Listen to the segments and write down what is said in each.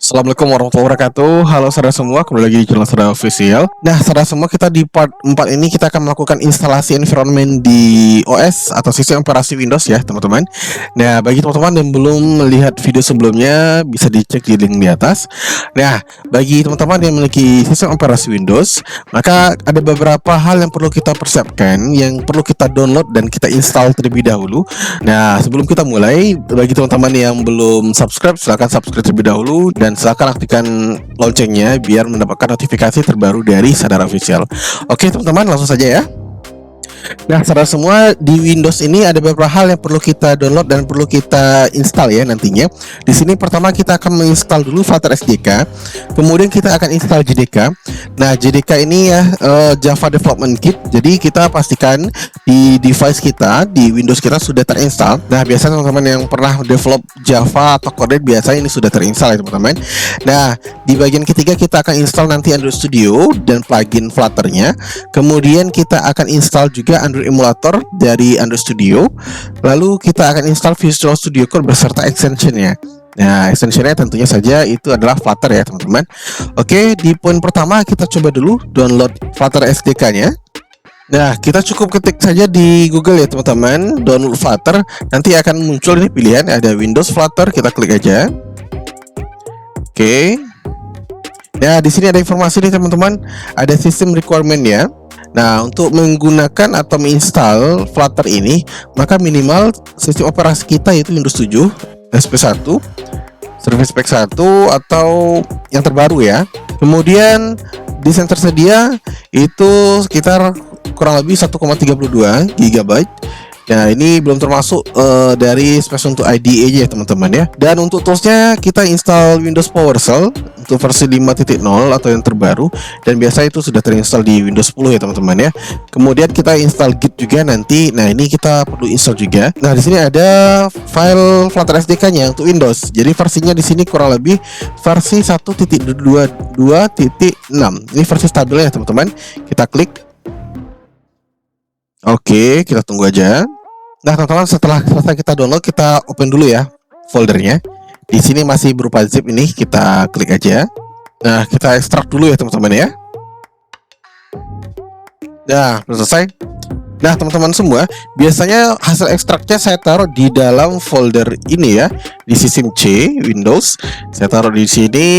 Assalamualaikum warahmatullahi wabarakatuh. Halo saudara semua, kembali lagi di channel Saudara Official. Nah, saudara semua, kita di part 4 ini kita akan melakukan instalasi environment di OS atau sistem operasi Windows ya, teman-teman. Nah, bagi teman-teman yang belum melihat video sebelumnya, bisa dicek di link di atas. Nah, bagi teman-teman yang memiliki sistem operasi Windows, maka ada beberapa hal yang perlu kita persiapkan, yang perlu kita download dan kita install terlebih dahulu. Nah, sebelum kita mulai, bagi teman-teman yang belum subscribe, silahkan subscribe terlebih dahulu dan silakan aktifkan loncengnya biar mendapatkan notifikasi terbaru dari Saudara Official. Oke teman-teman, langsung saja ya. Nah, saudara semua, di Windows ini ada beberapa hal yang perlu kita download dan perlu kita install ya nantinya. Di sini pertama kita akan menginstal dulu Flutter SDK, kemudian kita akan install JDK. Nah, JDK ini ya Java Development Kit. Jadi kita pastikan di device kita, di Windows kita sudah terinstall. Nah, biasanya teman-teman yang pernah develop Java atau Kotlin biasanya ini sudah terinstall ya teman-teman. Nah, di bagian ketiga kita akan install nanti Android Studio dan plugin Flutternya. Kemudian kita akan install juga Android emulator dari Android Studio. Lalu kita akan install Visual Studio Code beserta extensionnya. Nah, extensionnya tentunya saja itu adalah Flutter ya teman-teman. Oke, di poin pertama kita coba dulu download Flutter SDK-nya. Nah, kita cukup ketik saja di Google ya teman-teman, download Flutter. Nanti akan muncul ini pilihan, ada Windows Flutter, kita klik aja. Oke. Nah, di sini ada informasi nih teman-teman, ada system requirement ya. Nah, untuk menggunakan atau menginstal Flutter ini, maka minimal sistem operasi kita yaitu Windows 7, SP1, Service Pack 1 atau yang terbaru ya. Kemudian desain tersedia itu sekitar kurang lebih 1,32 GB. Nah, ini belum termasuk dari space untuk IDE aja ya teman-teman ya. Dan untuk toolsnya kita install Windows PowerShell untuk versi 5.0 atau yang terbaru, dan biasa itu sudah terinstall di Windows 10 ya teman-teman ya. Kemudian kita install Git juga nanti. Nah, ini kita perlu install juga. Nah, di sini ada file Flutter SDK-nya untuk Windows. Jadi versinya di sini kurang lebih versi 1.22.6. Ini versi stabilnya ya teman-teman. Kita klik. Oke, kita tunggu aja. Nah, teman-teman, setelah selesai kita download, kita open dulu ya foldernya. Di sini masih berupa zip, ini kita klik aja. Nah, kita ekstrak dulu ya teman-teman ya. Nah, sudah selesai. Nah, teman-teman semua, biasanya hasil ekstraknya saya taruh di dalam folder ini ya, di sistem C Windows. Saya taruh di sini.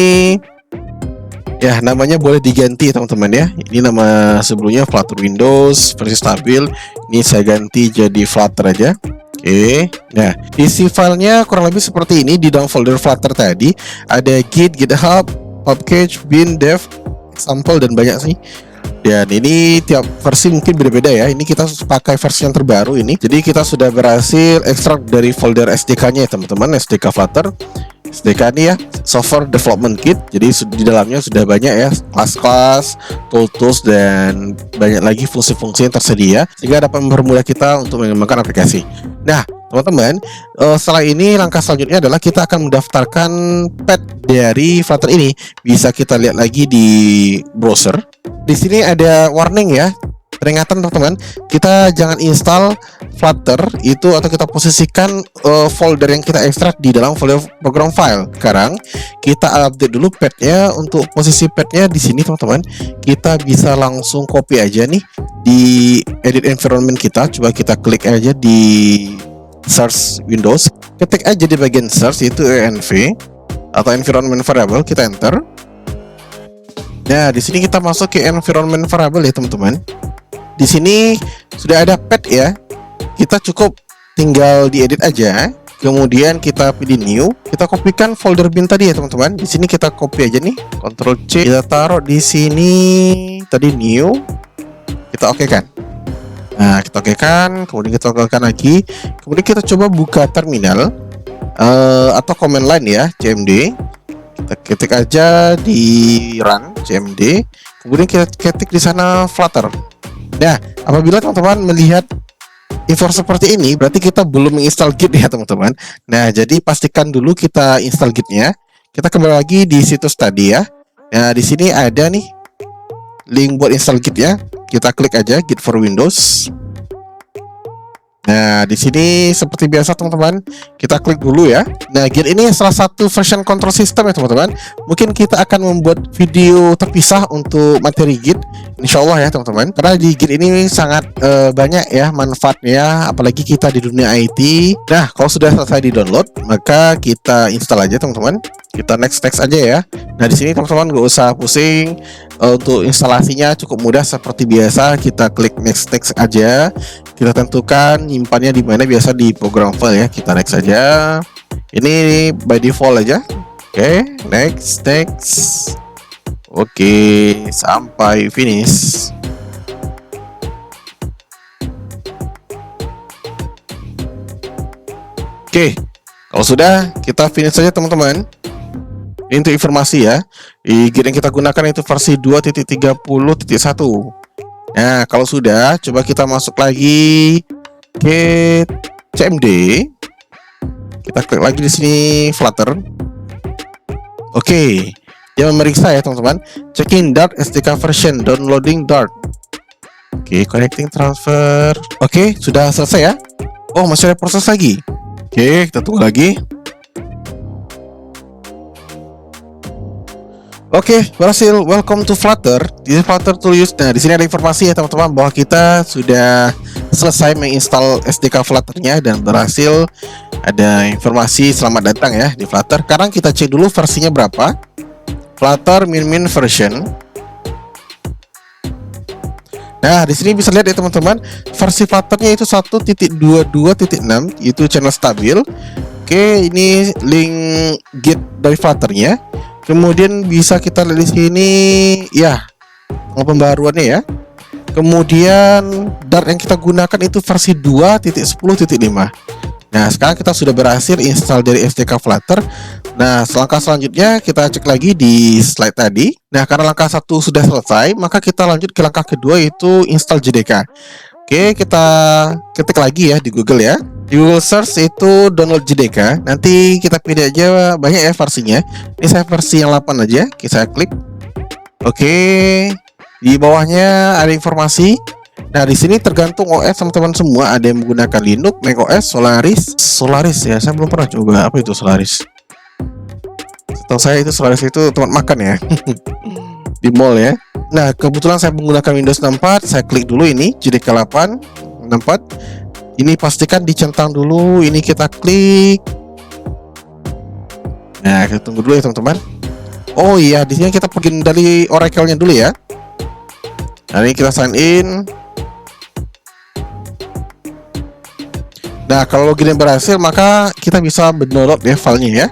Ya, namanya boleh diganti teman-teman ya. Ini nama sebelumnya Flutter Windows versi stabil. Ini saya ganti jadi Flutter aja. Oke. Nah, isi filenya kurang lebih seperti ini. Di dalam folder Flutter tadi ada Git, GitHub, Pubcache, Bin, Dev, Sample, dan banyak sih. Dan ini tiap versi mungkin beda-beda ya. Ini kita pakai versi yang terbaru ini. Jadi kita sudah berhasil ekstrak dari folder SDK-nya ya teman-teman, SDK Flutter. SDK ini ya, Software Development Kit. Jadi di dalamnya sudah banyak ya, kelas-kelas, tools, dan banyak lagi fungsi-fungsi yang tersedia sehingga dapat mempermudah kita untuk mengembangkan aplikasi. Nah, teman-teman, setelah ini langkah selanjutnya adalah kita akan mendaftarkan path dari Flutter ini. Bisa kita lihat lagi di browser. Di sini ada warning ya, peringatan teman-teman, kita jangan install Flutter itu atau kita posisikan folder yang kita ekstrak di dalam folder program file. Sekarang kita update dulu pathnya. Untuk posisi pathnya di sini teman-teman, kita bisa langsung copy aja nih di edit environment kita. Coba kita klik aja di search Windows, ketik aja di bagian search itu env atau environment variable, kita enter. Nah, di sini kita masuk ke environment variable ya teman-teman. Di sini sudah ada path ya. Kita cukup tinggal diedit aja. Kemudian kita pilih new. Kita kopikan folder bin tadi ya teman-teman. Di sini kita copy aja nih. Ctrl C. Kita taruh di sini tadi new. Kita oke kan. Nah, kita oke kan. Kemudian kita oke kan lagi. Kemudian kita coba buka terminal atau command line ya, cmd. Kita ketik aja di run cmd. Kemudian kita ketik di sana Flutter. Nah, apabila teman-teman melihat info seperti ini, berarti kita belum menginstal Git ya teman-teman. Nah, jadi pastikan dulu kita install Git-nya. Kita kembali lagi di situs tadi ya. Nah, di sini ada nih link buat install Git ya. Kita klik aja Git for Windows. Nah, di sini seperti biasa teman-teman, kita klik dulu ya. Nah, Git ini salah satu version control system ya teman-teman. Mungkin kita akan membuat video terpisah untuk materi Git, insya Allah ya teman-teman. Karena di Git ini sangat banyak ya manfaatnya, apalagi kita di dunia IT. Nah, kalau sudah selesai di download, maka kita install aja teman-teman. Kita next aja ya. Nah, di sini teman-teman gak usah pusing. Untuk instalasinya cukup mudah seperti biasa, kita klik next aja. Kita tentukan nyimpannya di mana, biasa di program file ya. Kita next saja. Ini by default aja. Oke, next. Oke, sampai finish. Oke, kalau sudah, kita finish saja teman-teman. Ini untuk informasi ya. Git yang kita gunakan itu versi 2.30.1. Nah, kalau sudah, coba kita masuk lagi ke CMD. Kita klik lagi di sini Flutter. Oke, dia memeriksa ya teman-teman. Checking Dart SDK version, downloading Dart. Oke, connecting transfer. Oke, sudah selesai ya. Oh, masih ada proses lagi. Oke, kita tunggu lagi. Oke, berhasil. Welcome to Flutter. Di Flutter to use. Nah, di sini ada informasi ya teman-teman bahwa kita sudah selesai menginstal SDK Flutter-nya dan berhasil. Ada informasi selamat datang ya di Flutter. Sekarang kita cek dulu versinya berapa. Flutter min version. Nah, di sini bisa lihat ya teman-teman, versi Flutter-nya itu 1.22.6, itu channel stabil. Oke, ini link Git dari Flutter-nya. Kemudian bisa kita lihat di sini ya pembaruannya ya. Kemudian Dart yang kita gunakan itu versi 2.10.5. Nah, sekarang kita sudah berhasil install dari SDK Flutter. Nah, langkah selanjutnya kita cek lagi di slide tadi. Nah, karena langkah 1 sudah selesai, maka kita lanjut ke langkah kedua, yaitu install JDK. Oke, kita ketik lagi ya di Google ya. Di Google Search itu download JDK. Nanti kita pilih aja, banyak ya versinya. Ini saya versi yang 8 aja. Kita klik. Oke, di bawahnya ada informasi. Nah, di sini tergantung OS teman-teman semua. Ada yang menggunakan Linux, macOS, Solaris ya. Saya belum pernah coba. Apa itu Solaris? Setahu saya itu Solaris itu tempat makan ya. Di mall ya. Nah, kebetulan saya menggunakan Windows 64. Saya klik dulu ini JDK 8 64. Ini pastikan dicentang dulu. Ini kita klik. Nah, kita tunggu dulu ya teman-teman. Oh iya, di sini kita pergi dari Oracle-nya dulu ya. Nah, ini kita sign in. Nah, kalau login berhasil, maka kita bisa mendownload ya filenya ya.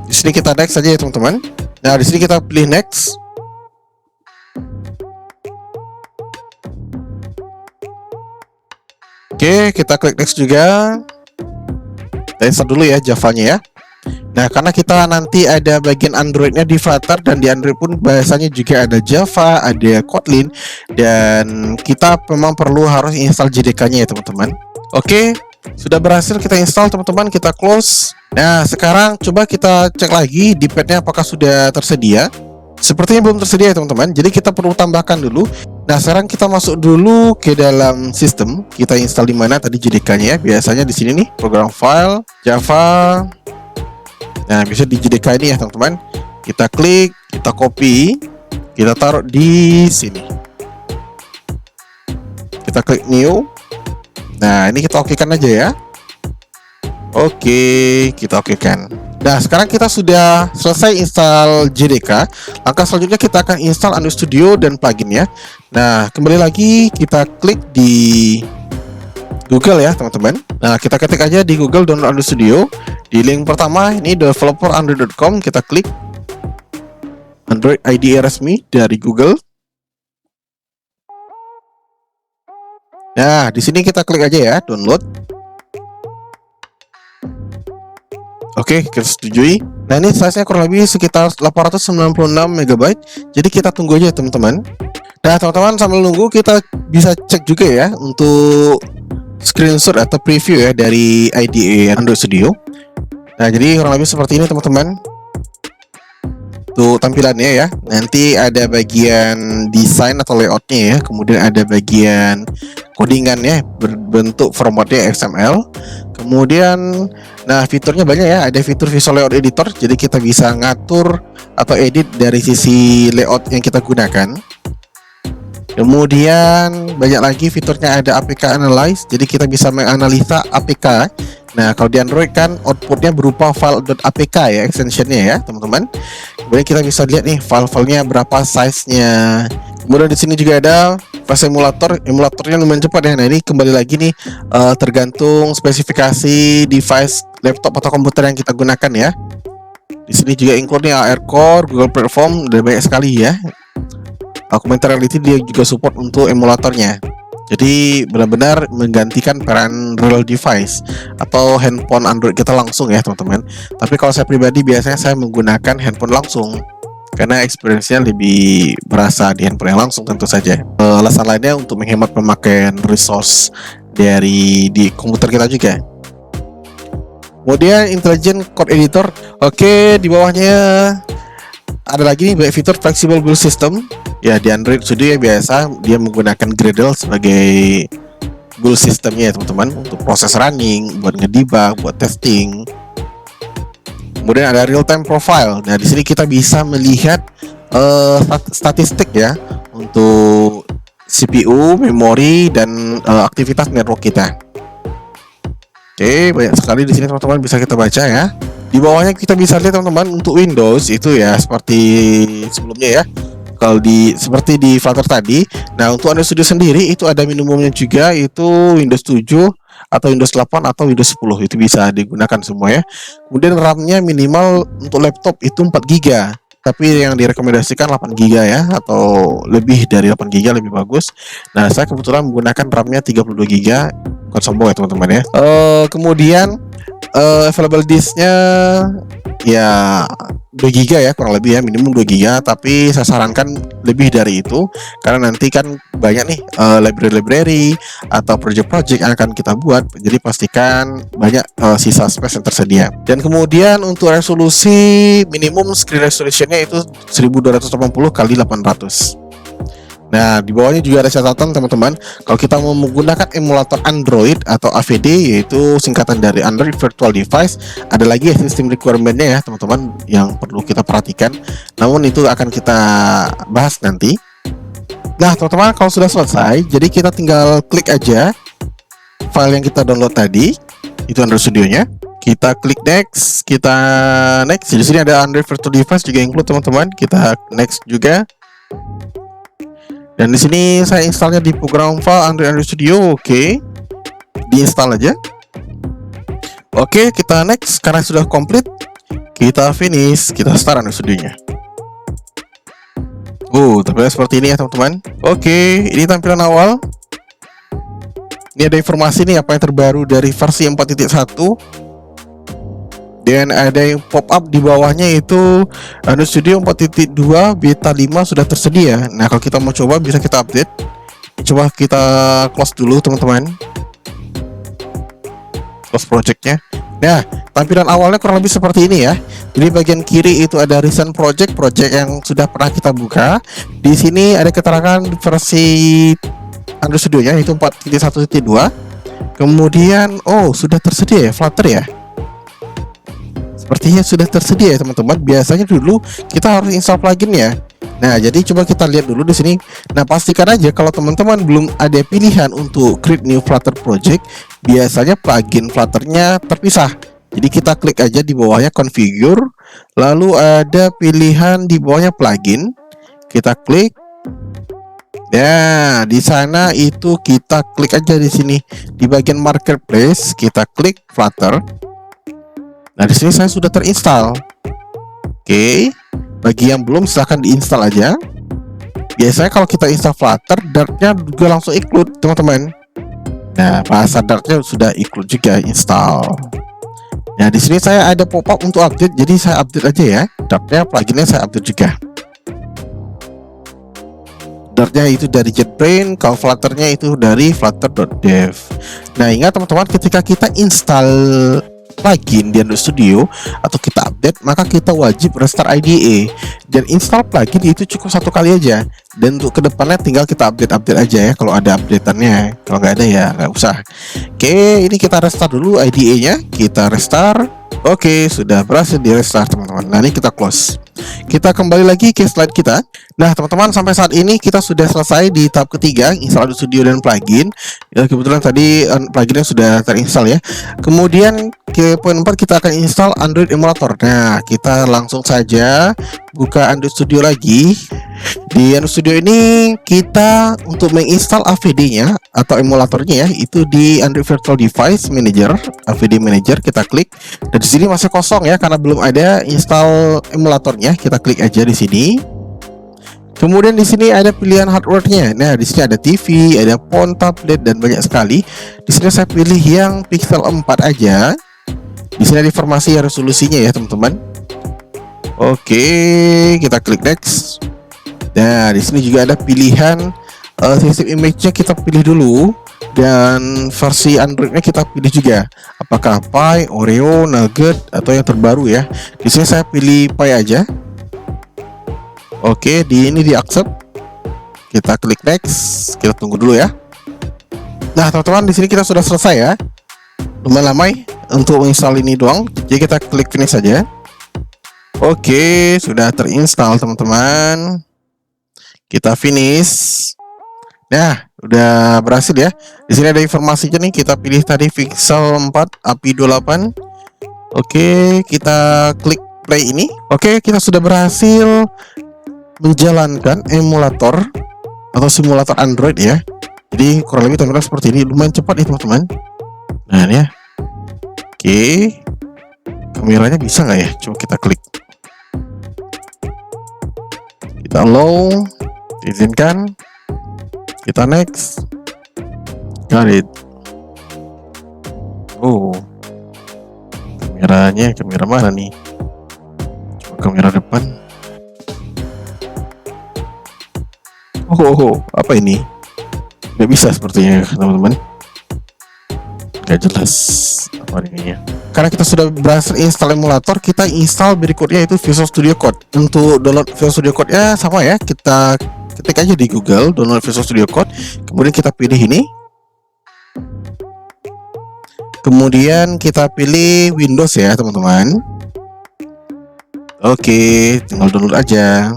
Di sini kita next saja ya teman-teman. Nah, di sini kita pilih next. Oke, kita klik next juga. Kita install dulu ya Java-nya ya. Nah, karena kita nanti ada bagian Android-nya di Flutter, dan di Android pun bahasanya juga ada Java, ada Kotlin, dan kita memang perlu harus install JDK-nya ya teman-teman. Oke, sudah berhasil kita install teman-teman, kita close. Nah, sekarang coba kita cek lagi di pad-nya apakah sudah tersedia. Sepertinya belum tersedia ya teman-teman, jadi kita perlu tambahkan dulu. Nah, sekarang kita masuk dulu ke dalam sistem. Kita install di mana tadi JDK-nya ya. Biasanya di sini nih, program file, Java. Nah, bisa di JDK ini ya teman-teman. Kita klik, kita copy, kita taruh di sini. Kita klik new. Nah, ini kita okekan aja ya. Oke, kita okekan. Nah, sekarang kita sudah selesai install JDK. Langkah selanjutnya kita akan install Android Studio dan plugin ya. Nah, kembali lagi kita klik di Google ya teman-teman. Nah, kita ketik aja di Google download Android Studio. Di link pertama ini developerandroid.com, kita klik Android IDE resmi dari Google. Nah, di sini kita klik aja ya download. Oke, kita setujui. Nah, ini size-nya kurang lebih sekitar 896 MB. Jadi kita tunggu aja teman-teman. Nah, teman-teman, sambil nunggu kita bisa cek juga ya untuk screenshot atau preview ya dari IDE Android Studio. Nah, jadi kurang lebih seperti ini teman-teman. Tuh tampilannya ya. Nanti ada bagian desain atau layoutnya ya. Kemudian ada bagian codingannya berbentuk formatnya XML. Kemudian, nah fiturnya banyak ya. Ada fitur visual layout editor. Jadi kita bisa ngatur atau edit dari sisi layout yang kita gunakan. Kemudian banyak lagi fiturnya, ada APK Analyze. Jadi kita bisa menganalisa APK. Nah, kalau di Android kan outputnya berupa file.apk ya, extensionnya ya, teman-teman. Kemudian kita bisa lihat nih file-filenya berapa size-nya. Kemudian di sini juga ada flash emulator. Emulatornya lumayan cepat ya. Nah, ini kembali lagi nih tergantung spesifikasi device laptop atau komputer yang kita gunakan ya. Di sini juga include nih AR Core, Google Platform, udah banyak sekali ya. Augmented Reality dia juga support untuk emulatornya. Jadi benar-benar menggantikan peran real device atau handphone Android kita langsung ya teman-teman. Tapi kalau saya pribadi biasanya saya menggunakan handphone langsung karena experience-nya lebih berasa di handphone yang langsung tentu saja. Alasan lainnya untuk menghemat pemakaian resource di komputer kita juga. Kemudian Intelligent Code Editor. Oke, di bawahnya ada lagi nih banyak fitur flexible build system. Ya, di Android Studio ya biasa dia menggunakan Gradle sebagai build systemnya ya teman-teman, untuk proses running, buat ngedebug, buat testing. Kemudian ada real time profile. Nah, di sini kita bisa melihat statistik ya untuk CPU, memori, dan aktivitas network kita. Oke, banyak sekali di sini teman-teman, bisa kita baca ya. Di bawahnya kita bisa lihat teman-teman untuk Windows itu ya seperti sebelumnya ya. Kalau seperti di Flutter tadi. Nah, untuk Android Studio sendiri itu ada minimumnya juga, itu Windows 7 atau Windows 8 atau Windows 10 itu bisa digunakan semua ya. Kemudian RAM-nya minimal untuk laptop itu 4 GB. Tapi yang direkomendasikan 8 GB ya, atau lebih dari 8 GB lebih bagus. Nah, saya kebetulan menggunakan RAM-nya 32 GB. Bukan sombong ya teman-teman ya. Kemudian available disk-nya ya 2 GB ya, kurang lebih ya, minimum 2 GB, tapi saya sarankan lebih dari itu karena nanti kan banyak nih library atau project-project yang akan kita buat, jadi pastikan banyak sisa space yang tersedia. Dan kemudian untuk resolusi minimum screen resolution-nya itu 1280 x 800. Nah, di bawahnya juga ada catatan teman-teman. Kalau kita mau menggunakan emulator Android atau AVD, yaitu singkatan dari Android Virtual Device, ada lagi ya sistem requirement-nya ya teman-teman yang perlu kita perhatikan. Namun itu akan kita bahas nanti. Nah teman-teman, kalau sudah selesai, jadi kita tinggal klik aja file yang kita download tadi, itu Android Studio-nya. Kita klik next, kita next. Di sini ada Android Virtual Device juga include teman-teman. Kita next juga. Dan di sini saya installnya di program file Android Studio. Oke, diinstal aja. Oke, kita next. Karena sudah komplit, kita finish, kita start Android Studio-nya. Tampilan seperti ini ya teman-teman. Oke, ini tampilan awal. Ini ada informasi nih apa yang terbaru dari versi 4.1. Dan ada yang pop up di bawahnya, itu Android Studio 4.2 beta 5 sudah tersedia. Nah, kalau kita mau coba bisa kita update. Coba kita close dulu teman-teman, close projectnya. Nah, tampilan awalnya kurang lebih seperti ini ya. Jadi bagian kiri itu ada recent project yang sudah pernah kita buka. Di sini ada keterangan versi Android Studio-nya itu 4.1.2. Kemudian sudah tersedia ya Flutter ya. Sepertinya sudah tersedia ya teman-teman. Biasanya dulu kita harus install plugin ya. Nah, jadi coba kita lihat dulu di sini. Nah, pastikan aja kalau teman-teman belum ada pilihan untuk create new Flutter project, biasanya plugin Flutter-nya terpisah. Jadi kita klik aja di bawahnya configure, lalu ada pilihan di bawahnya plugin. Kita klik. Ya, di sana itu kita klik aja di sini di bagian marketplace, kita klik Flutter. Nah, di sini saya sudah terinstall. Oke, bagi yang belum silahkan diinstal aja. Biasanya kalau kita install Flutter, Dart-nya juga langsung include teman-teman. Nah, bahasa Dart-nya sudah include juga install. Nah, di sini saya ada pop-up untuk update, jadi saya update aja ya. Dart-nya, pluginnya saya update juga. Dart-nya itu dari JetBrains, kalau Flutter-nya itu dari flutter.dev. Nah, ingat teman-teman, ketika kita install plugin di Android Studio atau kita update, maka kita wajib restart IDE dan install plugin itu cukup satu kali aja. Dan untuk kedepannya tinggal kita update aja ya kalau ada updateannya. Kalau nggak ada ya nggak usah. Oke, ini kita restart dulu IDE-nya. Kita restart. Oke, sudah berhasil di restart teman-teman. Nah, ini kita close. Kita kembali lagi ke slide kita. Nah, teman-teman, sampai saat ini kita sudah selesai di tahap ketiga, install Android Studio dan plugin. Ya, kebetulan tadi pluginnya sudah terinstall ya. Kemudian ke poin 4 kita akan install Android emulator. Nah, kita langsung saja buka Android Studio lagi. Di Android Studio ini kita untuk menginstal AVD-nya atau emulatornya ya, itu di Android Virtual Device Manager, AVD Manager, kita klik. Dan di sini masih kosong ya karena belum ada install emulatornya. Kita klik aja di sini. Kemudian di sini ada pilihan hardware-nya. Nah, di sini ada TV, ada phone, tablet dan banyak sekali. Di sini saya pilih yang Pixel 4 aja. Di sini ada informasi resolusinya ya, teman-teman. Oke, kita klik next. Nah, di sini juga ada pilihan sistem image-nya, kita pilih dulu. Dan versi Android-nya kita pilih juga. Apakah Pi, Oreo, Nugget atau yang terbaru ya. Di sini saya pilih Pi aja. Oke, ini di accept. Kita klik next. Kita tunggu dulu ya. Nah, teman-teman, di sini kita sudah selesai ya. Lumayan lama untuk menginstal ini doang. Jadi kita klik finish saja. Oke, sudah terinstall teman-teman. Kita finish. Nah, udah berhasil ya. Di sini ada informasinya nih. Kita pilih tadi Pixel 4 API 28. Oke, kita klik play ini. Oke, kita sudah berhasil menjalankan emulator atau simulator Android ya. Jadi kurang lebih tampilan seperti ini. Lumayan cepat nih teman-teman. Nah, ini ya. Oke. Kameranya bisa nggak ya? Coba kita klik. Kita allow. Izinkan. Kita next. Got it. Oh, kameranya kamera mana nih? Coba kamera depan. Oh, apa ini? Nggak bisa sepertinya teman-teman. Nggak jelas apa ini ya. Karena kita sudah berhasil install emulator, kita install berikutnya itu Visual Studio Code. Untuk download Visual Studio Code ya sama ya, kita ketik aja di Google download Visual Studio Code, kemudian kita pilih ini, kemudian kita pilih Windows ya teman-teman. Oke, tinggal download aja.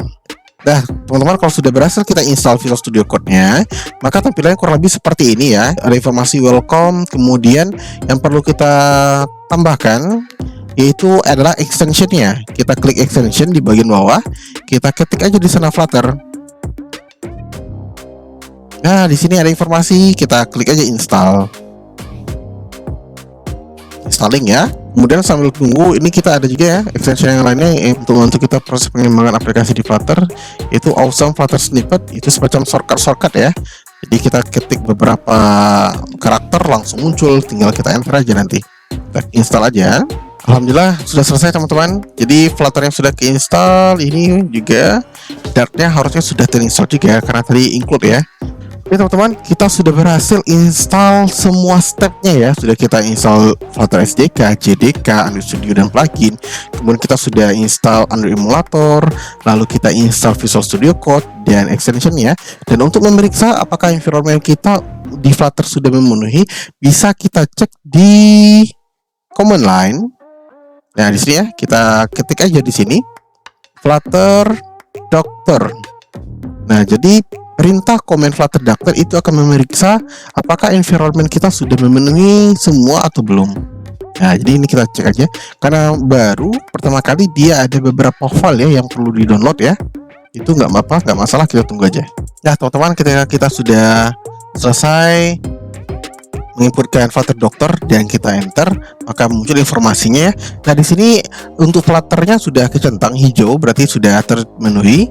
Nah, teman-teman, kalau sudah berhasil kita install Visual Studio Code-nya, maka tampilannya kurang lebih seperti ini ya. Ada informasi welcome, kemudian yang perlu kita tambahkan yaitu adalah extension-nya. Kita klik extension di bagian bawah, kita ketik aja di sana Flutter. Nah, di sini ada informasi, kita klik aja install. Installing ya. Kemudian sambil tunggu, ini kita ada juga ya extension yang lainnya untuk kita proses pengembangan aplikasi di Flutter, yaitu Awesome Flutter Snippet. Itu semacam shortcut ya. Jadi kita ketik beberapa karakter langsung muncul, tinggal kita enter aja nanti. Kita install aja. Alhamdulillah sudah selesai teman-teman. Jadi Flutter yang sudah keinstall, ini juga Dart-nya harusnya sudah terinstall juga karena tadi include ya. Oke teman-teman, kita sudah berhasil install semua stepnya ya. Sudah kita install Flutter SDK, JDK, Android Studio dan plugin. Kemudian kita sudah install Android emulator, lalu kita install Visual Studio Code dan extensionnya. Dan untuk memeriksa apakah environment kita di Flutter sudah memenuhi, bisa kita cek di command line. Nah, di sini ya, kita ketik aja di sini Flutter Doctor. Nah, jadi perintah command Flutter Doctor itu akan memeriksa apakah environment kita sudah memenuhi semua atau belum. Nah, jadi ini kita cek aja karena baru pertama kali dia ada beberapa file ya yang perlu di-download ya. Itu nggak apa-apa, nggak masalah, kita tunggu aja. Nah, teman-teman, ketika kita sudah selesai menginputkan Flutter Doctor dan kita enter, maka muncul informasinya ya. Nah, di sini untuk Flutter-nya sudah kecentang hijau, berarti sudah termenuhi.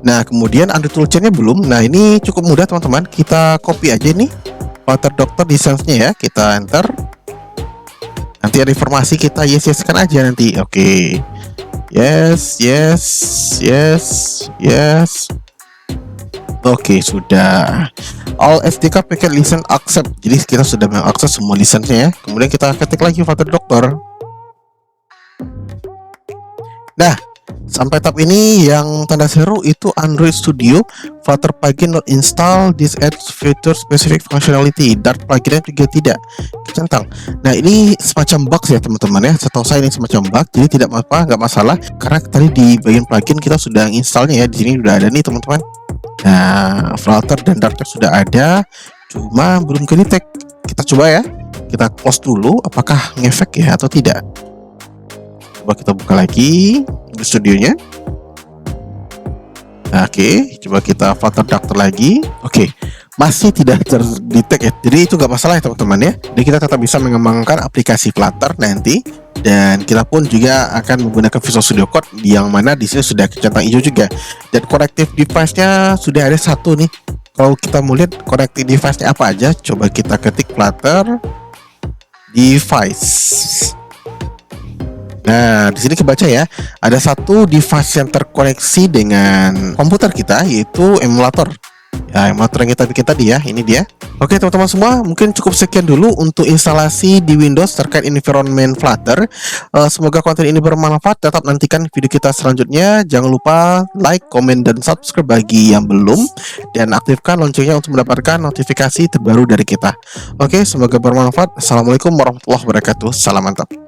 Nah, kemudian Android toolchain-nya belum. Nah, ini cukup mudah teman-teman. Kita copy aja nih Flutter Doctor license-nya ya. Kita enter. Nanti ada informasi, kita yes-yes-kan aja nanti. Oke. Yes, yes, yes, yes. Oke, sudah. All SDK packet license accept. Jadi kita sudah mengakses semua license-nya ya. Kemudian kita ketik lagi Flutter Doctor. Nah, sampai tahap ini yang tanda seru itu Android Studio Flutter plugin not install, this adds feature specific functionality. Dart pluginnya juga tidak centang. Nah, ini semacam bug ya teman-teman ya. Setahu saya ini semacam bug, jadi tidak apa-apa, nggak masalah karena tadi di bagian plugin kita sudah installnya ya. Di sini sudah ada nih teman-teman. Nah, Flutter dan Dartnya sudah ada, cuma belum ke detect. Kita coba ya. Kita close dulu, apakah ngefek ya atau tidak. Coba kita buka lagi studionya. Nah, oke, coba kita Flutter Dart lagi. Oke, masih tidak terdetek ya. Jadi itu nggak masalah ya teman-teman ya. Jadi kita tetap bisa mengembangkan aplikasi Flutter nanti. Dan kita pun juga akan menggunakan Visual Studio Code yang mana di sini sudah centang hijau juga. Dan connective device-nya sudah ada satu nih. Kalau kita mau lihat connective device-nya apa aja, coba kita ketik Flutter device. Nah, di sini kebaca ya, ada satu device yang terkoneksi dengan komputer kita, yaitu emulator. Ya, emulator yang kita bikin tadi ya, ini dia. Oke teman-teman semua, mungkin cukup sekian dulu untuk instalasi di Windows terkait environment Flutter. Semoga konten ini bermanfaat. Tetap nantikan video kita selanjutnya. Jangan lupa like, comment, dan subscribe bagi yang belum. Dan aktifkan loncengnya untuk mendapatkan notifikasi terbaru dari kita. Oke, semoga bermanfaat. Assalamualaikum warahmatullahi wabarakatuh. Salam mantap.